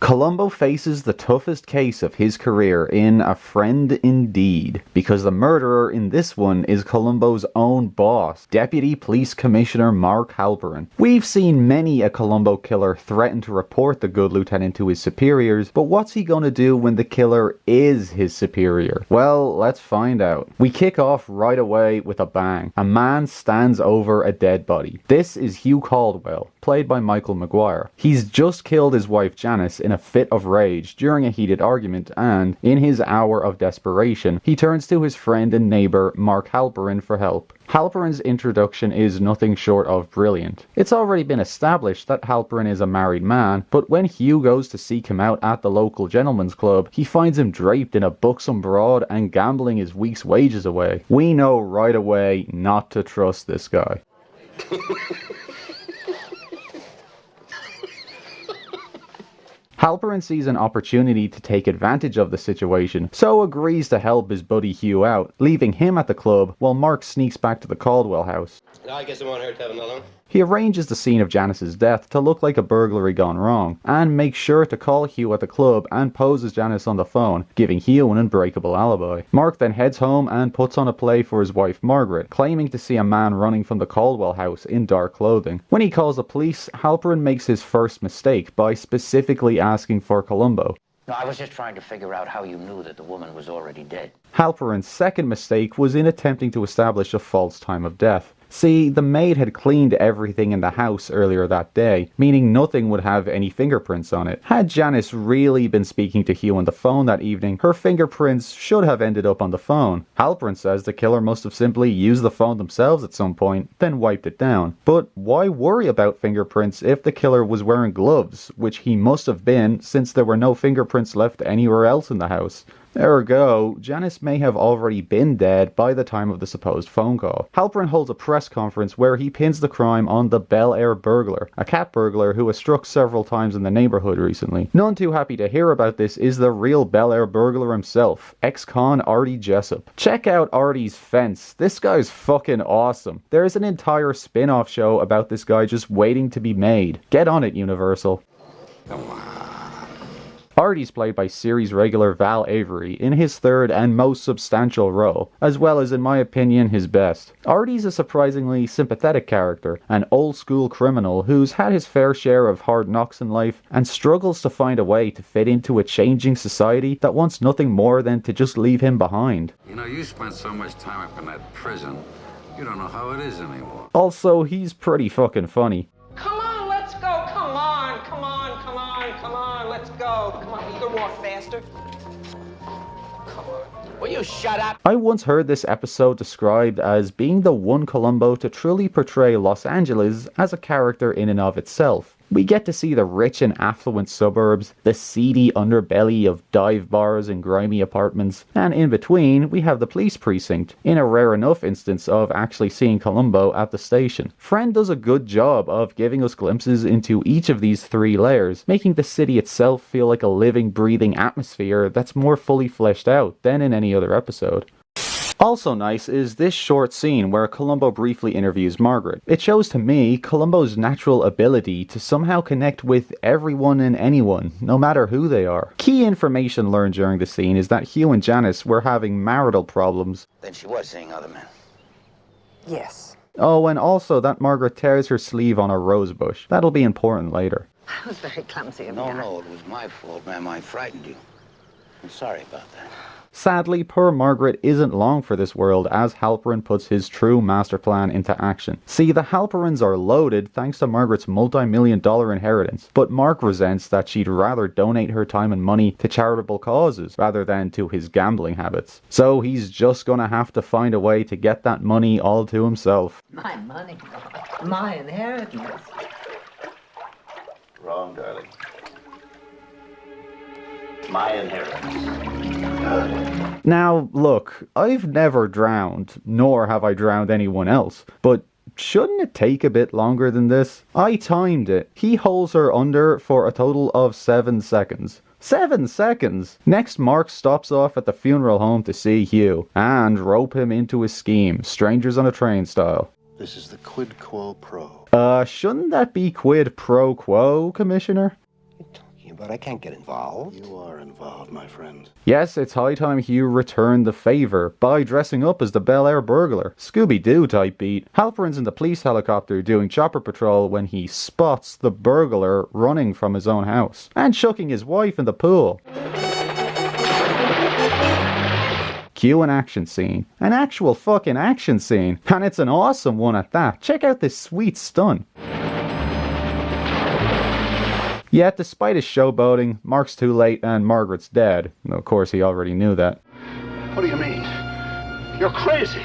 Columbo faces the toughest case of his career in A Friend Indeed, because the murderer in this one is Columbo's own boss, Deputy Police Commissioner Mark Halperin. We've seen many a Columbo killer threaten to report the good lieutenant to his superiors, but what's he gonna do when the killer is his superior? Well, let's find out. We kick off right away with a bang. A man stands over a dead body. This is Hugh Caldwell, played by Michael Mcguire. He's just killed his wife Janice in a fit of rage during a heated argument, and in his hour of desperation, he turns to his friend and neighbor Mark Halperin for help. Halperin's introduction is nothing short of brilliant. It's already been established that Halperin is a married man, but when Hugh goes to seek him out at the local gentleman's club, he finds him draped in a buxom broad and gambling his week's wages away. We know right away not to trust this guy. Halperin sees an opportunity to take advantage of the situation, so agrees to help his buddy Hugh out, leaving him at the club while Mark sneaks back to the Caldwell house. I guess it won't hurt to have another one. He arranges the scene of Janice's death to look like a burglary gone wrong, and makes sure to call Hugh at the club and poses Janice on the phone, giving Hugh an unbreakable alibi. Mark then heads home and puts on a play for his wife Margaret, claiming to see a man running from the Caldwell house in dark clothing. When he calls the police, Halperin makes his first mistake by specifically asking for Columbo. No, I was just trying to figure out how you knew that the woman was already dead. Halperin's second mistake was in attempting to establish a false time of death. See, the maid had cleaned everything in the house earlier that day, meaning nothing would have any fingerprints on it. Had Janice really been speaking to Hugh on the phone that evening, her fingerprints should have ended up on the phone. Halperin says the killer must have simply used the phone themselves at some point, then wiped it down. But why worry about fingerprints if the killer was wearing gloves, which he must have been since there were no fingerprints left anywhere else in the house? Ergo, Janice may have already been dead by the time of the supposed phone call. Halperin holds a press conference where he pins the crime on the Bel Air burglar, a cat burglar who has struck several times in the neighborhood recently. None too happy to hear about this is the real Bel Air burglar himself, ex-con Artie Jessup. Check out Artie's fence. This guy's fucking awesome. There's an entire spin-off show about this guy just waiting to be made. Get on it, Universal. Come on. Artie's played by series regular Val Avery in his third and most substantial role, as well as in my opinion his best. Artie's a surprisingly sympathetic character, an old school criminal who's had his fair share of hard knocks in life and struggles to find a way to fit into a changing society that wants nothing more than to just leave him behind. You know, you spent so much time up in that prison, you don't know how it is anymore. Also, he's pretty fucking funny. Come on, let's go. Come on, come on, come on, come on, let's go. Come on, you can walk faster. Come on. Will you shut up? I once heard this episode described as being the one Columbo to truly portray Los Angeles as a character in and of itself. We get to see the rich and affluent suburbs, the seedy underbelly of dive bars and grimy apartments, and in between we have the police precinct, in a rare enough instance of actually seeing Columbo at the station. Friend does a good job of giving us glimpses into each of these three layers, making the city itself feel like a living, breathing atmosphere that's more fully fleshed out than in any other episode. Also nice is this short scene where Columbo briefly interviews Margaret. It shows to me Columbo's natural ability to somehow connect with everyone and anyone, no matter who they are. Key information learned during the scene is that Hugh and Janice were having marital problems. Then she was seeing other men. Yes. Oh, and also that Margaret tears her sleeve on a rose bush. That'll be important later. I was very clumsy of me. No, it was my fault, ma'am. I frightened you. I'm sorry about that. Sadly, poor Margaret isn't long for this world as Halperin puts his true master plan into action. See, the Halperins are loaded thanks to Margaret's multi-million-dollar inheritance, but Mark resents that she'd rather donate her time and money to charitable causes rather than to his gambling habits. So he's just gonna have to find a way to get that money all to himself. My money, my inheritance. Wrong, darling. My inheritance. Now, look, I've never drowned, nor have I drowned anyone else, but shouldn't it take a bit longer than this? I timed it. He holds her under for a total of 7 seconds. 7 seconds! Next, Mark stops off at the funeral home to see Hugh, and rope him into his scheme, strangers on a train style. This is the quid quo pro. Shouldn't that be quid pro quo, Commissioner? What are you talking but I can't get involved. You are involved, my friend. Yes, it's high time Hugh returned the favor by dressing up as the Bel Air burglar. Scooby-Doo type beat. Halperin's in the police helicopter doing chopper patrol when he spots the burglar running from his own house and chucking his wife in the pool. Cue an action scene. An actual fucking action scene. And it's an awesome one at that. Check out this sweet stunt. Yet, despite his showboating, Mark's too late and Margaret's dead. Of course, he already knew that. What do you mean? You're crazy.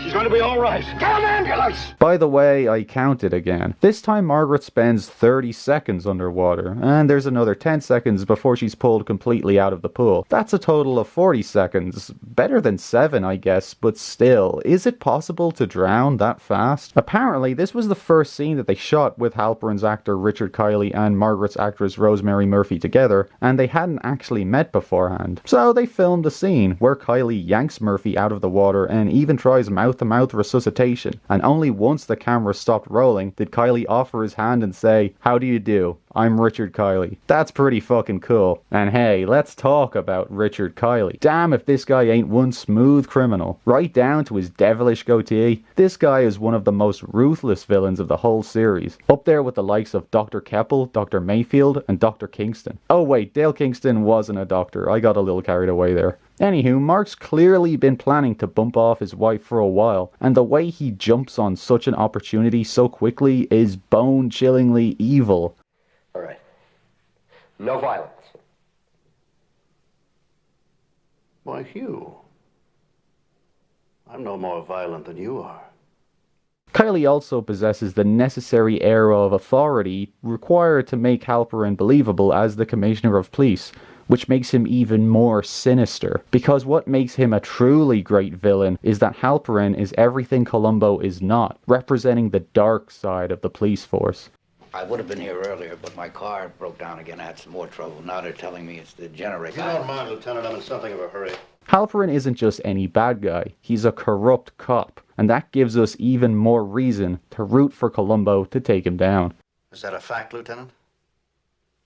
She's going to be all right. Get an ambulance! By the way, I counted again. This time Margaret spends 30 seconds underwater, and there's another 10 seconds before she's pulled completely out of the pool. That's a total of 40 seconds. Better than 7, I guess, but still, is it possible to drown that fast? Apparently, this was the first scene that they shot with Halperin's actor Richard Kylie and Margaret's actress Rosemary Murphy together, and they hadn't actually met beforehand. So they filmed a scene where Kylie yanks Murphy out of the water and even tries mouth-to-mouth resuscitation, and only once the camera stopped rolling did Kylie offer his hand and say, "How do you do? I'm Richard Kylie." That's pretty fucking cool. And hey, let's talk about Richard Kylie. Damn if this guy ain't one smooth criminal. Right down to his devilish goatee, this guy is one of the most ruthless villains of the whole series. Up there with the likes of Dr. Keppel, Dr. Mayfield, and Dr. Kingston. Oh wait, Dale Kingston wasn't a doctor. I got a little carried away there. Anywho, Mark's clearly been planning to bump off his wife for a while, and the way he jumps on such an opportunity so quickly is bone-chillingly evil. All right. No violence. Why, Hugh. I'm no more violent than you are. Kylie also possesses the necessary air of authority required to make Halperin believable as the Commissioner of Police, which makes him even more sinister. Because what makes him a truly great villain is that Halperin is everything Columbo is not, representing the dark side of the police force. I would have been here earlier, but my car broke down again. I had some more trouble. Now they're telling me it's the generator. If you don't mind, Lieutenant, I'm in something of a hurry. Halperin isn't just any bad guy, he's a corrupt cop, and that gives us even more reason to root for Columbo to take him down. Is that a fact, Lieutenant?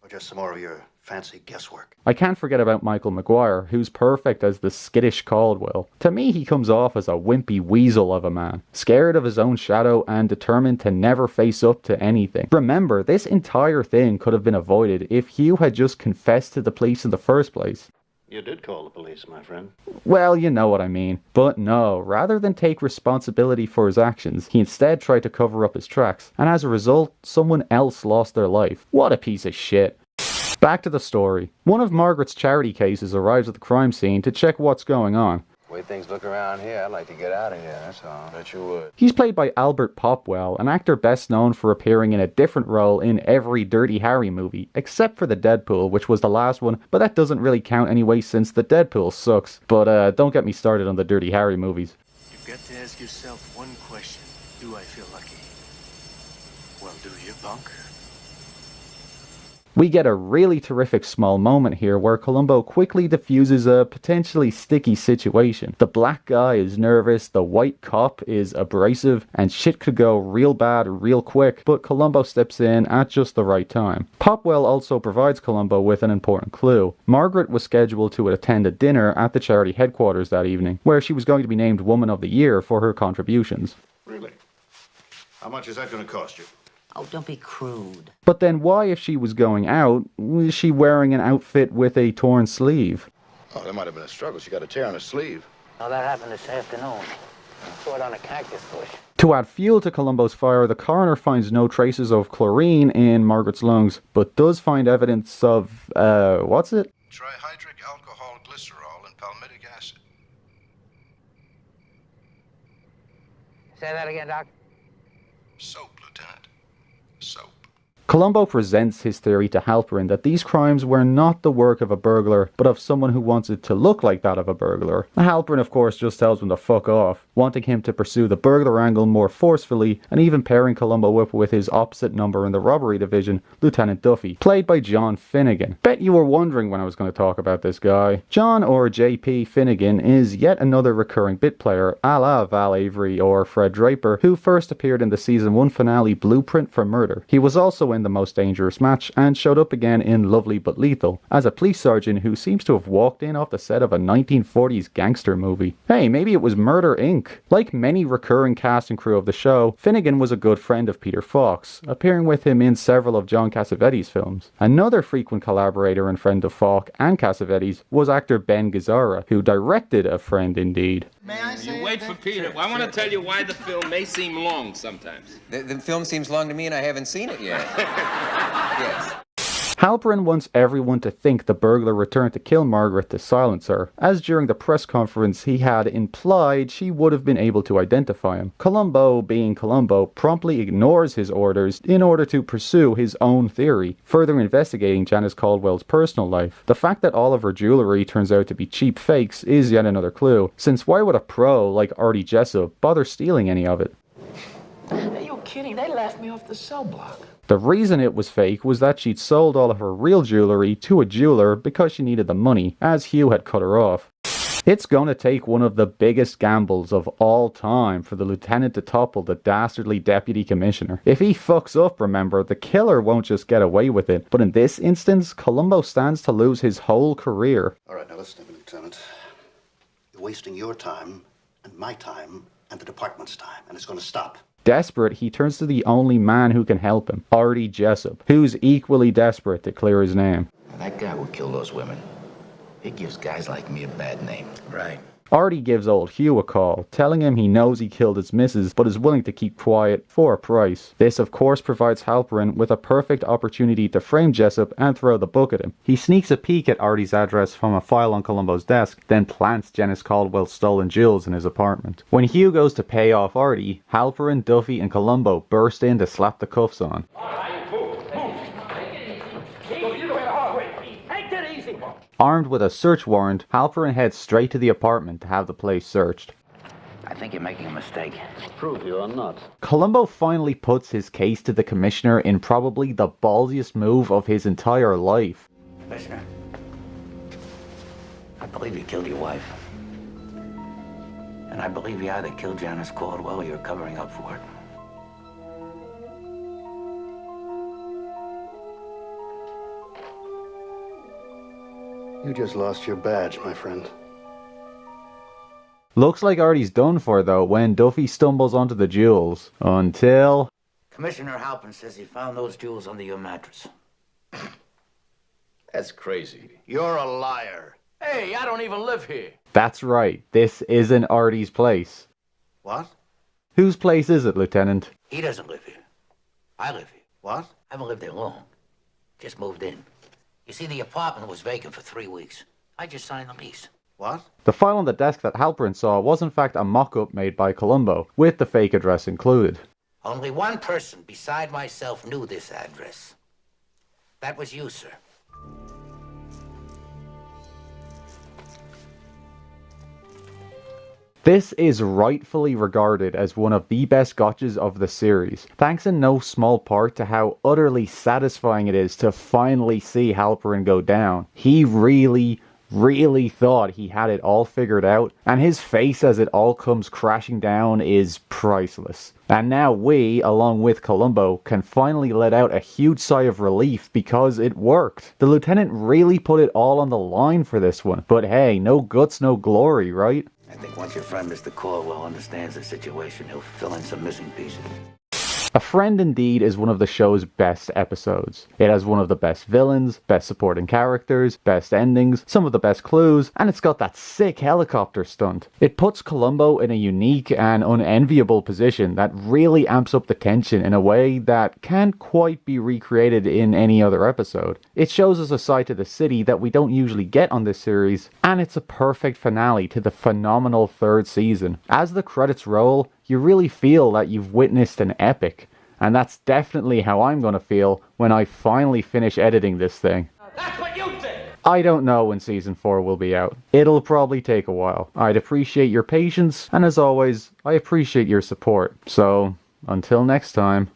Or just some more of your fancy guesswork? I can't forget about Michael Mcguire, who's perfect as the skittish Caldwell. To me, he comes off as a wimpy weasel of a man, scared of his own shadow and determined to never face up to anything. Remember, this entire thing could have been avoided if Hugh had just confessed to the police in the first place. You did call the police, my friend. Well, you know what I mean. But no, rather than take responsibility for his actions, he instead tried to cover up his tracks, and as a result, someone else lost their life. What a piece of shit. Back to the story. One of Margaret's charity cases arrives at the crime scene to check what's going on. The way things look around here, I'd like to get out of here, that's all. Bet you would. He's played by Albert Popwell, an actor best known for appearing in a different role in every Dirty Harry movie, except for the Deadpool, which was the last one, but that doesn't really count anyway since the Deadpool sucks. But don't get me started on the Dirty Harry movies. You've got to ask yourself one question. Do I feel lucky? Well, do you, punk? We get a really terrific small moment here where Columbo quickly diffuses a potentially sticky situation. The black guy is nervous, the white cop is abrasive, and shit could go real bad real quick, but Columbo steps in at just the right time. Popwell also provides Columbo with an important clue. Margaret was scheduled to attend a dinner at the charity headquarters that evening, where she was going to be named Woman of the Year for her contributions. Really? How much is that going to cost you? Oh, don't be crude. But then why, if she was going out, was she wearing an outfit with a torn sleeve? Oh, there might have been a struggle. She got a tear on her sleeve. Oh, that happened this afternoon. I saw it on a cactus bush. To add fuel to Columbo's fire, the coroner finds no traces of chlorine in Margaret's lungs, but does find evidence of, what's it? Trihydric alcohol glycerol and palmitic acid. Say that again, Doc. Soap, Lieutenant. Soap. Columbo presents his theory to Halperin that these crimes were not the work of a burglar, but of someone who wants it to look like that of a burglar. Halperin, of course, just tells him to fuck off, wanting him to pursue the burglar angle more forcefully, and even pairing Columbo up with his opposite number in the robbery division, Lieutenant Duffy, played by John Finnegan. Bet you were wondering when I was going to talk about this guy. John, or J.P. Finnegan, is yet another recurring bit player, a la Val Avery or Fred Draper, who first appeared in the season 1 finale Blueprint for Murder. He was also in in The Most Dangerous Match and showed up again in Lovely But Lethal as a police sergeant who seems to have walked in off the set of a 1940s gangster movie. Hey, maybe it was Murder Inc. Like many recurring cast and crew of the show, Finnegan was a good friend of Peter Falk's, appearing with him in several of John Cassavetes' films. Another frequent collaborator and friend of Falk and Cassavetes was actor Ben Gazzara, who directed A Friend Indeed. You wait for Peter. I want to tell you why the film may seem long sometimes. The film seems long to me and I haven't seen it yet. Yes. Halperin wants everyone to think the burglar returned to kill Margaret to silence her, as during the press conference he had implied she would have been able to identify him. Columbo, being Columbo, promptly ignores his orders in order to pursue his own theory, further investigating Janice Caldwell's personal life. The fact that all of her jewellery turns out to be cheap fakes is yet another clue, since why would a pro like Artie Jessup bother stealing any of it? Are you kidding? They laughed me off the cell block. The reason it was fake was that she'd sold all of her real jewellery to a jeweler because she needed the money, as Hugh had cut her off. It's going to take one of the biggest gambles of all time for the lieutenant to topple the dastardly deputy commissioner. If he fucks up, remember, the killer won't just get away with it, but in this instance, Columbo stands to lose his whole career. All right, now listen to me, Lieutenant. You're wasting your time, and my time, and the department's time, and it's going to stop. Desperate, he turns to the only man who can help him, Artie Jessup, who's equally desperate to clear his name. That guy would kill those women. He gives guys like me a bad name. Right. Artie gives old Hugh a call, telling him he knows he killed his missus, but is willing to keep quiet for a price. This, of course, provides Halperin with a perfect opportunity to frame Jessup and throw the book at him. He sneaks a peek at Artie's address from a file on Columbo's desk, then plants Janice Caldwell's stolen jewels in his apartment. When Hugh goes to pay off Artie, Halperin, Duffy, and Columbo burst in to slap the cuffs on. Armed with a search warrant, Halperin heads straight to the apartment to have the place searched. I think you're making a mistake. Prove you are not. Columbo finally puts his case to the commissioner in probably the ballsiest move of his entire life. Commissioner, I believe you killed your wife. And I believe you either killed Janice Caldwell or you're covering up for it. You just lost your badge, my friend. Looks like Artie's done for though when Duffy stumbles onto the jewels. Until... Commissioner Halpin says he found those jewels under your mattress. That's crazy. You're a liar. Hey, I don't even live here. That's right, this isn't Artie's place. What? Whose place is it, Lieutenant? He doesn't live here. I live here. What? I haven't lived there long. Just moved in. You see, the apartment was vacant for 3 weeks. I just signed the lease. What? The file on the desk that Halperin saw was in fact a mock-up made by Columbo, with the fake address included. Only one person beside myself knew this address. That was you, sir. This is rightfully regarded as one of the best gotchas of the series, thanks in no small part to how utterly satisfying it is to finally see Halperin go down. He really thought he had it all figured out, and his face as it all comes crashing down is priceless. And now we, along with Columbo, can finally let out a huge sigh of relief because it worked. The lieutenant really put it all on the line for this one, but hey, no guts, no glory, right? I think once your friend Mr. Caldwell understands the situation, he'll fill in some missing pieces. A Friend Indeed is one of the show's best episodes. It has one of the best villains, best supporting characters, best endings, some of the best clues, and it's got that sick helicopter stunt. It puts Columbo in a unique and unenviable position that really amps up the tension in a way that can't quite be recreated in any other episode. It shows us a side to the city that we don't usually get on this series, and it's a perfect finale to the phenomenal third season. As the credits roll, you really feel that you've witnessed an epic. And that's definitely how I'm going to feel when I finally finish editing this thing. That's what you think! I don't know when Season 4 will be out. It'll probably take a while. I'd appreciate your patience, and as always, I appreciate your support. So, until next time.